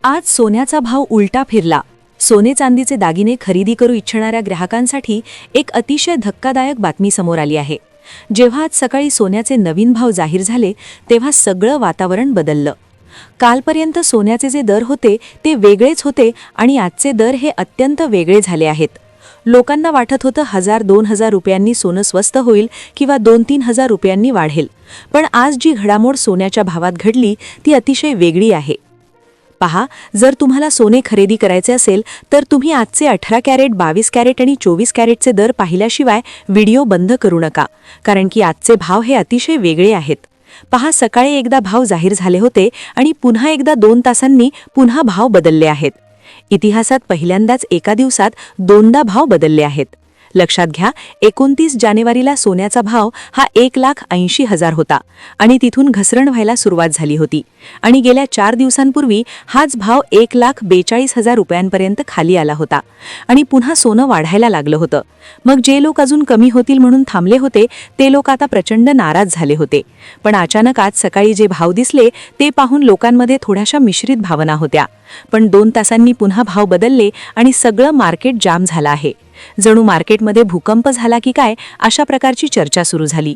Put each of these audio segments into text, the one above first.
आज सोन्याचा भाव उलटा फिरला। सोने चांदीचे दागिने खरेदी करू इच्छिणाऱ्या ग्राहकांसाठी एक अतिशय धक्कादायक बातमी समोर आली आहे। जेव्हा आज सकाळी सोन्याचे नवीन भाव जाहीर झाले तेव्हा सगळं वातावरण बदललं। कालपर्यंत सोन्याचे जे दर होते ते वेगळेच होते आणि आजचे दर हे अत्यंत वेगळे झाले आहेत। लोकांना वाटत होतं 1000-2000 रुपयांनी सोनं स्वस्त होईल किंवा 2-3 हजार रुपयांनी वाढेल, पण आज जी घडामोड सोन्याच्या भावात घडली ती अतिशय वेगळी आहे। पहा, जर तुम्हाला सोने खरेदी करायचे असेल तर तुम्ही आजचे 18 कॅरेट, 22 कॅरेट आणि 24 कॅरेटचे दर पाहिल्याशिवाय व्हिडिओ बंद करू नका, कारण की आजचे भाव हे अतिशय वेगळे आहेत। पहा, सकाळी एकदा भाव जाहीर झाले होते आणि पुन्हा एकदा 2 तासांनी पुन्हा भाव बदलले आहेत। इतिहासात पहिल्यांदाच एका दिवसात दोनदा भाव बदलले आहेत। लक्षात घ्या, 29 जानेवारीला सोन्याचा भाव हा 1,80,000 होता आणि तिथून घसरण व्हायला सुरुवात झाली होती आणि गेल्या 4 दिवसांपूर्वी हाच भाव 1,42,000 रुपयांपर्यंत खाली आला होता आणि पुन्हा सोनं वाढायला लागलं होतं। मग जे लोक अजून कमी होतील म्हणून थांबले होते ते लोक आता प्रचंड नाराज झाले होते। पण अचानक आज सकाळी जे भाव दिसले ते पाहून लोकांमध्ये थोड्याशा मिश्रित भावना होत्या, पण 2 तासांनी पुन्हा भाव बदलले आणि सगळं मार्केट जाम झालं आहे। जणू मार्केटमध्ये भूकंप झाला की काय अशा प्रकारची चर्चा सुरू झाली।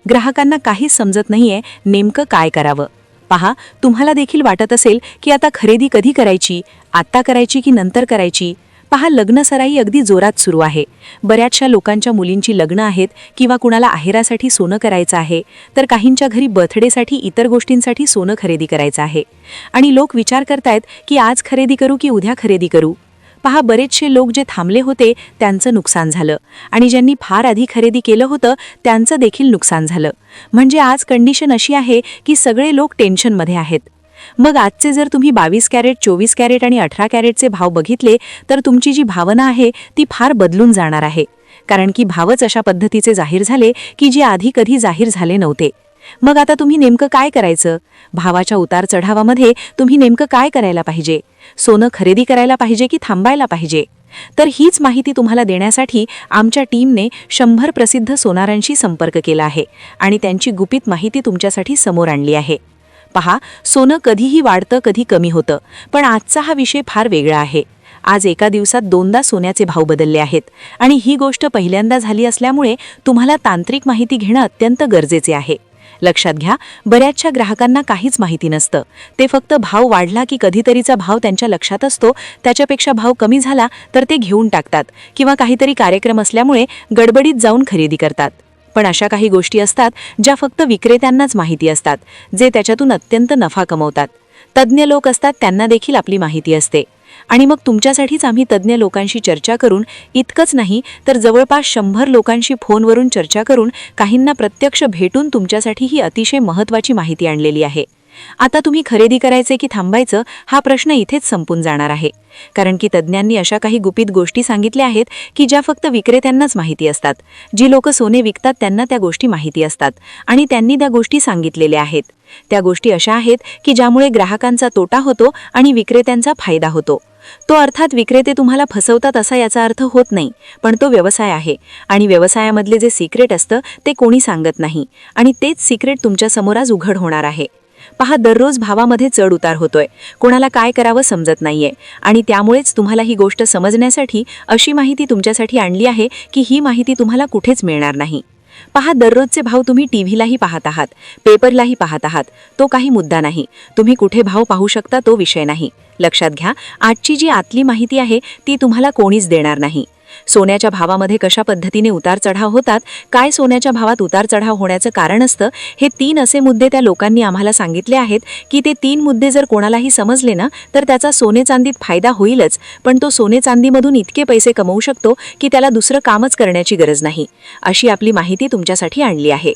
ग्राहकांना काहीच समजत नाहीये नेमकं काय करावं। पहा, तुम्हाला देखील वाटत असेल की आता खरेदी कधी करायची, आत्ता करायची की नंतर करायची। पहा, लग्न सराई अगदी जोरात सुरू आहे। बऱ्याचशा लोकांच्या मुलींची लग्न आहेत किंवा कुणाला आहेरासाठी सोनं करायचं आहे, तर काहींच्या घरी बर्थडेसाठी इतर गोष्टींसाठी सोनं खरेदी करायचं आहे आणि लोक विचार करतायत की आज खरेदी करू की उद्या खरेदी करू। पहा, बरेचसे लोक जे थांबले होते त्यांचं नुकसान झालं आणि ज्यांनी फार आधी खरेदी केलं होतं त्यांचं देखील नुकसान झालं। म्हणजे आज कंडिशन अशी आहे की सगळे लोक टेन्शनमध्ये आहेत। मग आजचे जर तुम्ही 22 कॅरेट, 24 कॅरेट आणि 18 कॅरेटचे भाव बघितले तर तुमची जी भावना आहे ती फार बदलून जाणार आहे, कारण की भावच अशा पद्धतीचे जाहीर झाले की जे आधी कधी जाहीर झाले नव्हते। मग आता तुम्ही नेमकं काय करायचं? भावाच्या उतार चढावामध्ये तुम्ही नेमकं काय करायला पाहिजे? सोनं खरेदी करायला पाहिजे की थांबायला पाहिजे? तर हीच माहिती तुम्हाला देण्यासाठी आमच्या टीमने 100 प्रसिद्ध सोनारांशी संपर्क केला आहे आणि त्यांची गुपित माहिती तुमच्यासाठी समोर आणली आहे। पहा, सोनं कधीही वाढतं, कधी कमी होतं, पण आजचा हा विषय फार वेगळा आहे। आज एका दिवसात 2दा सोन्याचे भाव बदलले आहेत आणि ही गोष्ट पहिल्यांदा झाली असल्यामुळे तुम्हाला तांत्रिक माहिती घेणं अत्यंत गरजेचे आहे। लक्षात घ्या, बऱ्याचशा ग्राहकांना काहीच माहिती नसतं। ते फक्त भाव वाढला की कधीतरीचा भाव त्यांच्या लक्षात असतो, त्याच्यापेक्षा भाव कमी झाला तर ते घेऊन टाकतात किंवा काहीतरी कार्यक्रम असल्यामुळे गडबडीत जाऊन खरेदी करतात। पण अशा काही गोष्टी असतात ज्या फक्त विक्रेत्यांनाच माहिती असतात, जे त्याच्यातून अत्यंत नफा कमवतात। तज्ज्ञ लोक असतात, त्यांना देखील आपली माहिती असते आणि मग तुमच्यासाठीच आम्ही तज्ज्ञ लोकांशी चर्चा करून, इतकंच नाही तर जवळपास 100 लोकांशी फोनवरून चर्चा करून, काहींना प्रत्यक्ष भेटून तुमच्यासाठी ही अतिशय महत्त्वाची माहिती आणलेली आहे। आता तुम्ही खरेदी करायचे की थांबायचं हा प्रश्न इथेच संपून जाणार आहे, कारण की तज्ज्ञांनी अशा काही गुपित गोष्टी सांगितल्या आहेत की ज्या फक्त विक्रेत्यांनाच माहिती असतात। जी लोक सोने विकतात त्यांना त्या गोष्टी माहिती असतात आणि त्यांनी त्या गोष्टी सांगितलेल्या आहेत। त्या गोष्टी अशा आहेत की ज्यामुळे ग्राहकांचा तोटा होतो आणि विक्रेत्यांचा फायदा होतो। तो अर्थात विक्रेते तुम्हाला फसवतात असा याचा अर्थ होत नाही, पण तो व्यवसाय आहे आणि व्यवसायामधले जे सिक्रेट असतं ते कोणी सांगत नाही आणि तेच सिक्रेट तुमच्या समोर आज उघड होणार आहे। पहा, दररोज भावामध्ये चढ उतार होतोय, कोणाला काय करावं समजत नाहीये आणि त्यामुळेच तुम्हाला ही गोष्ट समजण्यासाठी अशी माहिती तुमच्यासाठी आणली आहे की ही माहिती तुम्हाला कुठेच मिळणार नाही। पहा, दररोजचे भाव तुम्ही टीव्हीलाही पाहत आहात, पेपरलाही पाहत आहात, तो काही मुद्दा नाही। तुम्ही कुठे भाव पाहू शकता तो विषय नाही। लक्षात घ्या, आजची जी आतली माहिती आहे ती तुम्हाला कोणीच देणार नाही। सोन्याच्या भावामध्ये कशा पद्धतीने उतार चढाव होतात, काय सोन्याच्या भावात उतार चढाव होण्याचं कारण असतं, हे 3 असे मुद्दे त्या लोकांनी आम्हाला सांगितले आहेत की ते 3 मुद्दे जर कोणालाही समजले ना तर त्याचा सोने चांदीत फायदा होईलच, पण तो सोने चांदीमधून इतके पैसे कमवू शकतो की त्याला दुसरं कामच करण्याची गरज नाही। अशी आपली माहिती तुमच्यासाठी आणली आहे।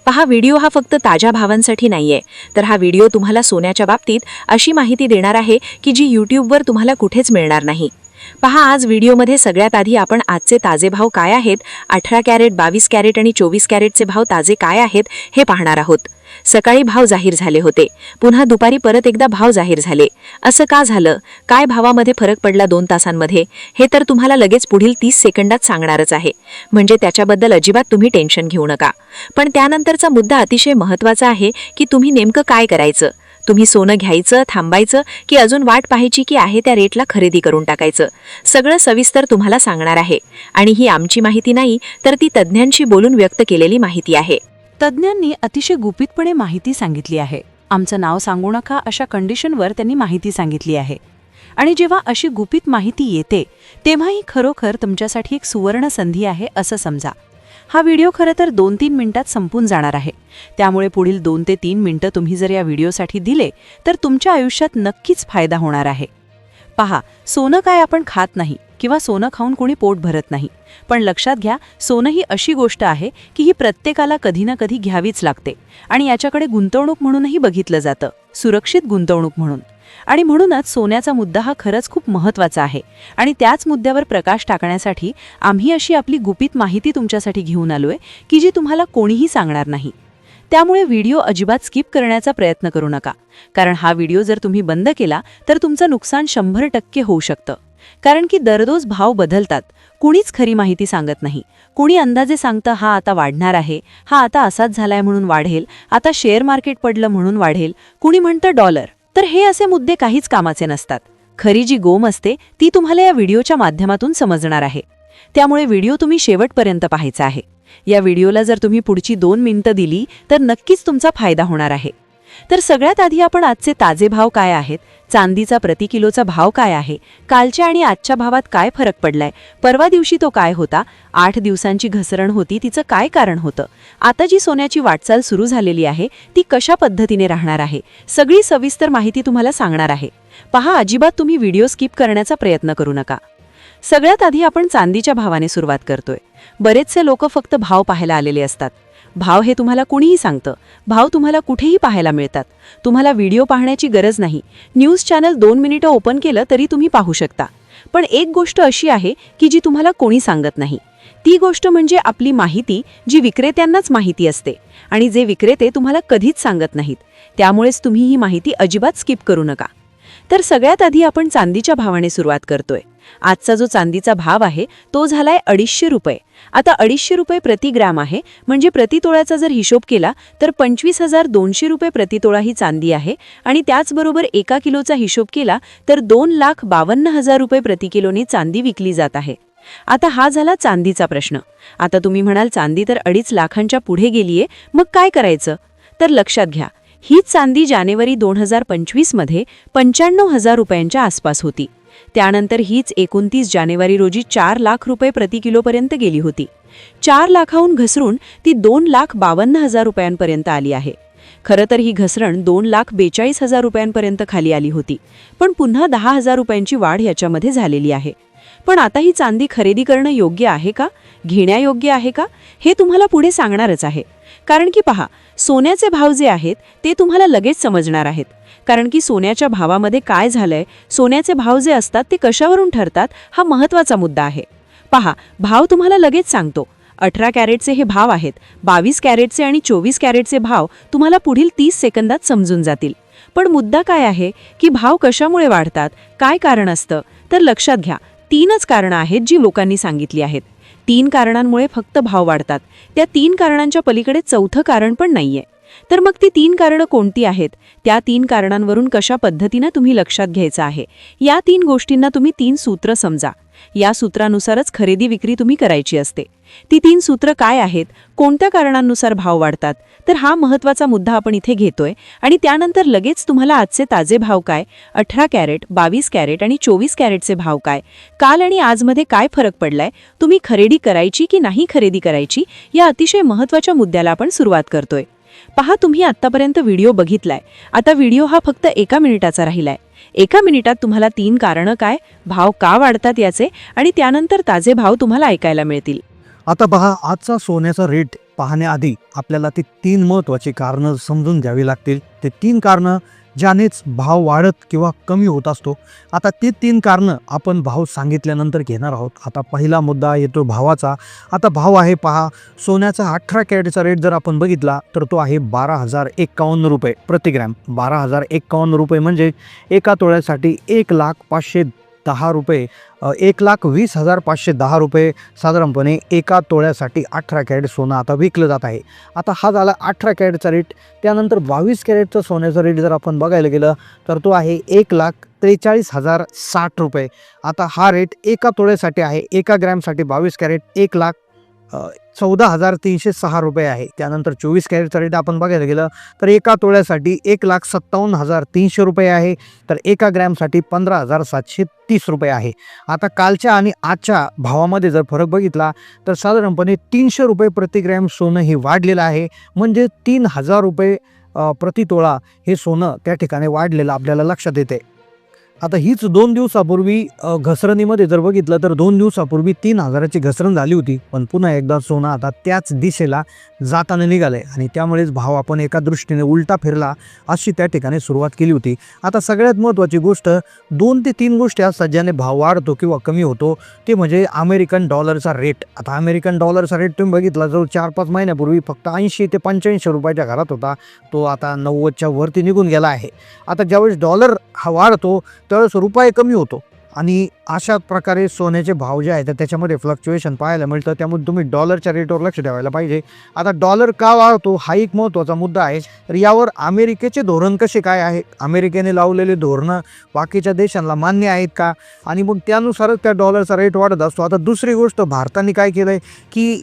पहा, व्हिडिओ हा फक्त ताज्या भावांसाठी नाहीये, तर हा व्हिडिओ तुम्हाला सोन्याच्या बाबतीत अशी माहिती देणार आहे की जी यूट्यूबवर तुम्हाला कुठेच मिळणार नाही। पहा, आज व्हिडिओमध्ये सगळ्यात आधी आपण आजचे ताजे भाव काय आहेत, 18 कॅरेट, 22 कॅरेट आणि 24 कॅरेटचे भाव ताजे काय आहेत हे पाहणार आहोत। सकाळी भाव जाहीर झाले होते, पुन्हा दुपारी परत एकदा भाव जाहीर झाले। असं का झालं? काय भावामध्ये फरक पडला 2 तासांमध्ये? हे तर तुम्हाला लगेच पुढील 30 सेकंदात सांगणारच आहे, म्हणजे त्याच्याबद्दल अजिबात तुम्ही टेन्शन घेऊ नका। पण त्यानंतरचा मुद्दा अतिशय महत्त्वाचा आहे की तुम्ही नेमकं काय करायचं। तुम्ही सोनं घ्यायचं, थांबायचं की अजून वाट पाहायची की आहे त्या रेटला खरेदी करून टाकायचं, सगळं सविस्तर तुम्हाला सांगणार आहे. आणि ही आमची माहिती नाही, तर ती तज्ज्ञांशी बोलून व्यक्त केलेली माहिती आहे. तज्ज्ञांनी अतिशय गुपितपणे माहिती सांगितली आहे. आमचं नाव सांगू नका अशा कंडिशनवर त्यांनी माहिती सांगितली आहे. आणि जेव्हा अशी गुपित माहिती येते तेव्हा ही खरोखर तुमच्यासाठी एक सुवर्ण संधी आहे असं समजा. हा व्हिडिओ खरं तर 2-3 मिनिटात संपून जाणार आहे. त्यामुळे पुढील 2 ते 3 मिनिटं तुम्ही जर या व्हिडिओसाठी दिले तर तुमच्या आयुष्यात नक्कीच फायदा होणार आहे. पहा, सोनं काय आपण खात नाही किंवा सोनं खाऊन कोणी पोट भरत नाही. पण लक्षात घ्या, सोनं ही अशी गोष्ट आहे की ही प्रत्येकाला कधी ना कधी घ्यावीच लागते आणि याच्याकडे गुंतवणूक म्हणूनही बघितलं जातं, सुरक्षित गुंतवणूक म्हणून. आणि म्हणूनच सोन्याचा मुद्दा हा खरंच खूप महत्त्वाचा आहे. आणि त्याच मुद्द्यावर प्रकाश टाकण्यासाठी आम्ही अशी आपली गुपित माहिती तुमच्यासाठी घेऊन आलोय की जी तुम्हाला कोणीही सांगणार नाही. त्यामुळे व्हिडिओ अजिबात स्किप करण्याचा प्रयत्न करू नका, कारण हा व्हिडिओ जर तुम्ही बंद केला तर तुमचं नुकसान 100% होऊ शकतं. कारण की दररोज भाव बदलतात. कुणीच खरी माहिती सांगत नाही. कुणी अंदाजे सांगतं हा आता वाढणार आहे, हा आता असाच झालाय म्हणून वाढेल, आता शेअर मार्केट पडलं म्हणून वाढेल, कुणी म्हणतं डॉलर. तर हे असे मुद्दे काहीच कामाचे नसतात. खरी जी गोम असते ती तुम्हाला या व्हिडिओच्या माध्यमातून समजणार आहे. त्यामुळे व्हिडिओ तुम्ही शेवटपर्यंत पाहायचा आहे. या व्हिडिओला जर तुम्ही पुढची 2 मिनिटं दिली तर नक्कीच तुमचा फायदा होणार आहे. तर सगळ्यात आधी आपण आजचे ताजे भाव काय आहेत, चांदीचा प्रति किलोचा भाव काय आहे, कालच्या आणि आजच्या भावात काय फरक पडलाय, परवा दिवशी तो काय होता, 8 दिवसांची घसरण होती, तिचं काय कारण होतं, आता जी सोन्याची वाटचाल सुरू झालेली आहे ती कशा पद्धतीने राहणार आहे, सगळी सविस्तर माहिती तुम्हाला सांगणार आहे. पहा, अजिबात तुम्ही व्हिडिओ स्किप करण्याचा प्रयत्न करू नका. सगळ्यात आधी आपण चांदीच्या भावाने सुरुवात करतोय. बरेचसे लोक फक्त भाव पाहायला आलेले असतात. भाव हे तुम्हाला कुणीही सांगतं. भाव तुम्हाला कुठेही पाहायला मिळतात. तुम्हाला व्हिडिओ पाहण्याची गरज नाही. न्यूज चॅनल 2 मिनिटं ओपन केलं तरी तुम्ही पाहू शकता. पण एक गोष्ट अशी आहे की जी तुम्हाला कोणी सांगत नाही. ती गोष्ट म्हणजे आपली माहिती, जी विक्रेत्यांनाच माहिती असते आणि जे विक्रेते तुम्हाला कधीच सांगत नाहीत. त्यामुळेच तुम्ही ही माहिती अजिबात स्किप करू नका. तर सगळ्यात आधी आपण चांदीच्या भावाने सुरुवात करतोय. आजचा जो चांदीचा भाव आहे तो झालाय 250 रुपये. आता 250 रुपये प्रति ग्रॅम आहे, म्हणजे प्रतितोळ्याचा जर हिशोब केला तर 25,200 रुपये प्रतितोळा ही चांदी आहे. आणि त्याचबरोबर 1 किलोचा हिशोब केला तर 2,52,000 रुपये प्रति किलोनी चांदी विकली जात आहे. आता हा झाला चांदीचा प्रश्न. आता तुम्ही म्हणाल चांदी तर 2.5 लाखांच्या पुढे गेलीये, मग काय करायचं? तर लक्षात घ्या, हीच चांदी जानेवारी 2025 मध्ये 95,000 रुपयांच्या आसपास होती. त्यानंतर हीच 29 जानेवारी रोजी 4 लाख रुपये प्रति किलोपर्यंत गेली होती. 4 लाखाहून घसरून ती 2,52,000 रुपयांपर्यंत आली आहे. खरं तर ही घसरण 2,42,000 रुपयांपर्यंत खाली आली होती, पण पुन्हा 10,000 रुपयांची वाढ याच्यामध्ये झालेली आहे. पण आता ही चांदी खरेदी करणं योग्य आहे का, घेण्यायोग्य आहे का, हे तुम्हाला पुढे सांगणारच आहे. कारण की पहा, सोन्याचे भाव जे आहेत ते तुम्हाला लगेच समजणार आहेत. कारण की सोन्याच्या भावामध्ये काय झालंय, सोन्याचे भाव जे असतात ते कशावरून ठरतात, हा महत्त्वाचा मुद्दा आहे. पहा, भाव तुम्हाला लगेच सांगतो. 18 कॅरेटचे हे भाव आहेत. 22 कॅरेटचे आणि 24 कॅरेटचे भाव तुम्हाला पुढील 30 सेकंदात समजून जातील. पण मुद्दा काय आहे की भाव कशामुळे वाढतात, काय कारण असतं? तर लक्षात घ्या, 3च कारणं आहेत जी लोकांनी सांगितली आहेत. 3 कारणांमुळे फक्त भाव वाढतात. त्या 3 कारणांच्या पलीकडे चौथं कारण पण नाहीये. तर मग ती 3 कारणं कोणती आहेत? त्या 3 कारणांवरून कशा पद्धतीनं तुम्ही लक्षात घ्यायचं आहे, या 3 गोष्टींना तुम्ही 3 सूत्र समजा. या सूत्रानुसारच खरेदी विक्री तुम्ही करायची असते. ती 3 सूत्र काय आहेत, कोणत्या कारणांनुसार भाव वाढतात, तर हा महत्त्वाचा मुद्दा आपण इथे घेतोय. आणि त्यानंतर लगेच तुम्हाला आजचे ताजे भाव काय, 18 कॅरेट, 22 कॅरेट आणि 24 कॅरेटचे भाव काय, काल आणि आजमध्ये काय फरक पडलाय, तुम्ही खरेदी करायची की नाही खरेदी करायची, या अतिशय महत्त्वाच्या मुद्द्याला आपण सुरुवात करतोय. पहा, तुम्ही आत्तापर्यंत व्हिडिओ बघितलाय. आता व्हिडिओ हा फक्त 1 मिनिटाचा राहिलाय. 1 मिनिटात तुम्हाला 3 कारणं काय, भाव का वाढतात याचे आणि त्यानंतर ताजे भाव तुम्हाला ऐकायला मिळतील. आता पहा, आजचा सोन्याचा रेट पाहण्याआधी आपल्याला ती 3 महत्त्वाची कारणं समजून घ्यावी लागतील. ते 3 कारणं ज्यानेच भाव वाढत किंवा कमी होत असतो. आता ते 3 कारणं आपण भाव सांगितल्यानंतर घेणार आहोत. आता पहिला मुद्दा येतो भावाचा. आता भाव आहे पहा, सोन्याचा 18 कॅरेटचा रेट जर आपण बघितला तर तो आहे 12,051 रुपये प्रति ग्रॅम. 12,051 रुपये म्हणजे 1 तोळ्यासाठी 1,05,10 ₹1,20,510 ₹1,20,510 साधारणपणे एका तोळ्यासाठी 18 कॅरेट सोनं आता विकलं जात आहे. आता हा झाला 18 कॅरेटचा रेट. त्यानंतर 22 कॅरेटचं सोन्याचा रेट जर आपण बघायला गेलं तर तो आहे ₹1,43,060. आता हा रेट एका तोळ्यासाठी आहे. एका ग्रॅमसाठी 22 कॅरेट ₹1,14,306 आहे. त्यानंतर 24 कॅरेटचा रेट आपण बघायला गेलं तर एका तोळ्यासाठी ₹1,57,300 आहे. तर एका ग्रॅमसाठी ₹15,730 आहे. आता कालच्या आणि आजच्या भावामध्ये जर फरक बघितला तर साधारणपणे ₹300 प्रति ग्रॅम सोनं हे वाढलेलं आहे. म्हणजे ₹3,000 प्रति तोळा हे सोनं त्या ठिकाणी वाढलेलं आपल्याला लक्षात येते. आता हीच 2 दिवसापूर्वी घसरणीमध्ये जर बघितलं तर 2 दिवसापूर्वी 3,000ची घसरण झाली होती. पण पुन्हा एकदा सोनं आता त्याच दिशेला जाताना निघालंय आणि त्यामुळेच भाव आपण एका दृष्टीने उलटा फिरला अशी त्या ठिकाणी सुरुवात केली होती. आता सगळ्यात महत्त्वाची गोष्ट 2 ते 3 गोष्टी असतात ज्याने भाव वाढतो किंवा कमी होतो. ते म्हणजे अमेरिकन डॉलरचा रेट. आता अमेरिकन डॉलरचा रेट तुम्ही बघितला जो 4-5 महिन्यापूर्वी फक्त 80 ते 85 रुपयाच्या घरात होता, तो आता 90च्या वरती निघून गेला आहे. आता ज्यावेळेस डॉलर हा वाढतो त्यावेळेस रुपये कमी होतो आणि अशा प्रकारे सोन्याचे भाव जे आहेत त्याच्यामध्ये फ्लक्च्युएशन पाहायला मिळतं. त्यामुळे तुम्ही डॉलरच्या रेटवर लक्ष ठेवायला पाहिजे. आता डॉलर का वाढतो हा एक महत्त्वाचा मुद्दा आहे. तर यावर अमेरिकेचे धोरण कसे काय आहे, अमेरिकेने लावलेले धोरणं बाकीच्या देशांना मान्य आहेत का, आणि मग त्यानुसारच त्या डॉलरचा रेट वाढत असतो. आता दुसरी गोष्ट भारताने काय केलं आहे की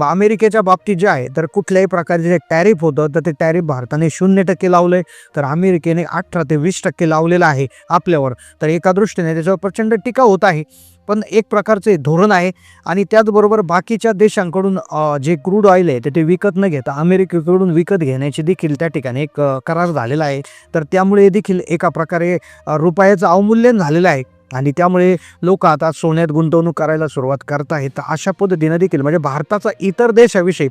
अमेरिकेच्या बाबतीत जे आहे तर कुठल्याही प्रकारचे जे टॅरिफ होतं तर ते टॅरिफ भारताने 0% लावलं आहे, तर अमेरिकेने 18 ते 20% लावलेलं आहे आपल्यावर. तर एका दृष्टीने त्याच्यावर प्रचंड टीका होत आहे. पण एक प्रकारचे धोरण आहे आणि त्याचबरोबर बाकीच्या देशांकडून जे क्रूड ऑइल आहे ते विकत न घेता अमेरिकेकडून विकत घेण्याची देखील त्या ठिकाणी एक करार झालेला आहे. तर त्यामुळे देखील एका प्रकारे रुपयाचं अवमूल्यन झालेलं आहे आणि त्यामुळे लोक आता सोन्यात गुंतवणूक करायला सुरुवात करत आहेत. तर अशा पद्धतीनं देखील म्हणजे भारताचा इतर देशाविषयी